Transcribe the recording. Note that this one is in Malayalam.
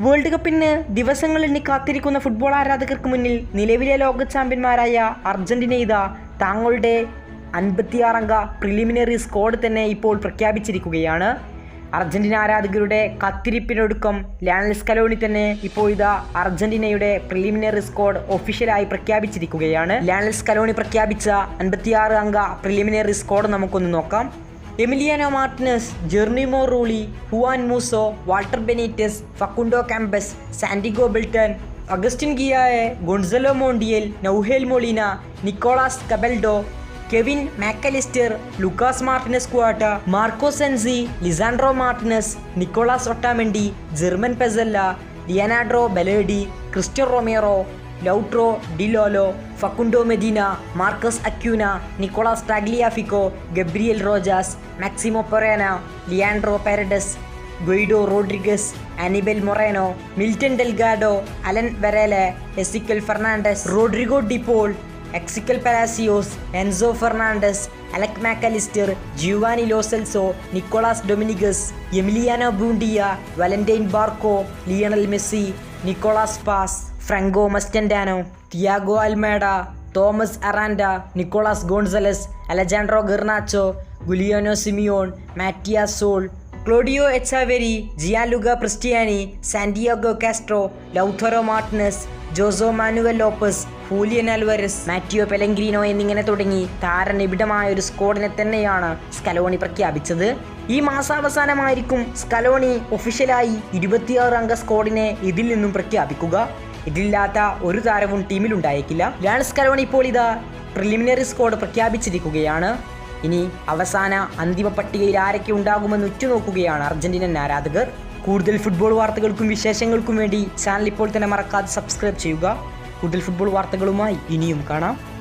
വേൾഡ് കപ്പിന് ദിവസങ്ങൾ എണ്ണി കാത്തിരിക്കുന്ന ഫുട്ബോൾ ആരാധകർക്ക് മുന്നിൽ നിലവിലെ ലോക ചാമ്പ്യന്മാരായ അർജന്റീന ഇതാ തങ്ങളുടെ 56 അംഗ പ്രിലിമിനറി സ്ക്വാഡ് തന്നെ ഇപ്പോൾ പ്രഖ്യാപിച്ചിരിക്കുകയാണ്. അർജന്റീന ആരാധകരുടെ കാത്തിരിപ്പിനൊടുക്കം ലയണൽ സ്കലോണി തന്നെ ഇപ്പോൾ ഇതാ അർജന്റീനയുടെ പ്രിലിമിനറി സ്ക്വാഡ് ഒഫീഷ്യലായി പ്രഖ്യാപിച്ചിരിക്കുകയാണ്. ലയണൽ സ്കലോണി പ്രഖ്യാപിച്ച 56 അംഗ പ്രിലിമിനറി സ്ക്വാഡ് നമുക്കൊന്ന് നോക്കാം. Emiliano Martinez, Geronimo Rulli, Juan Musso, Walter Benitez, Facundo Cambeses, Santiago Bilton, Agustin Giay, Gonzalo Montiel, Nahuel Molina, Nicolas Capaldo, Kevin Mac Allister, Lucas Martinez Quarta, Marco Senesi, Lisandro Martinez, Nicolas Otamendi, German Pezzella, Leonardo Balerdi, Cristian Romero, Lautaro Di Lollo, Facundo Medina, Marcos Acuna, Nicolas Tagliafico, Gabriel Rojas, Maximo Perrone, Leandro Paredes, Guido Rodriguez, Anibal Moreno, Milton Delgado, Alan Varela, Ezequiel Fernandez, Rodrigo De Paul, Exequiel Palacios, Enzo Fernandez, Alexis Mac Allister, Giovani Lo Celso, Nicolas Dominguez, Emiliano Buendia, Valentin Barco, Lionel Messi, Nicolas Paz, Franco Mastantuono, Thiago Almada, Tomas Aranda, Nicolas Gonzalez, Alejandro Garnacho, Giuliano Simeone, Matias Soule, Claudio Echeverri, Gianluca Prestianni, Santiago Castro, Lautaro Martinez, Jose Manuel Lopez, Julian Alvarez, Mateo Pellegrino എന്നിങ്ങനെ തുടങ്ങി താരനിബിഡമായ ഒരു സ്ക്വാഡിനെ തന്നെയാണ് സ്കലോണി പ്രഖ്യാപിച്ചത്. ഈ മാസാവസാനമായിരിക്കും സ്കലോണി ഒഫീഷ്യലായി 26 അംഗ സ്ക്വാഡിനെ ഇതിൽ നിന്നും പ്രഖ്യാപിക്കുക. ഇതില്ലാത്ത ഒരു താരവും ടീമിലുണ്ടായേക്കില്ല. ലയണൽ സ്കലോണി ഇപ്പോൾ ഇതാ പ്രിലിമിനറി സ്ക്വാഡ് പ്രഖ്യാപിച്ചിരിക്കുകയാണ്. ഇനി അവസാന അന്തിമ പട്ടികയിൽ ആരൊക്കെ ഉണ്ടാകുമെന്ന് ഉറ്റുനോക്കുകയാണ് അർജന്റീനൻ ആരാധകർ. കൂടുതൽ ഫുട്ബോൾ വാർത്തകൾക്കും വിശേഷങ്ങൾക്കും വേണ്ടി ചാനൽ ഇപ്പോൾ തന്നെ മറക്കാതെ സബ്സ്ക്രൈബ് ചെയ്യുക. കൂടുതൽ ഫുട്ബോൾ വാർത്തകളുമായി ഇനിയും കാണാം.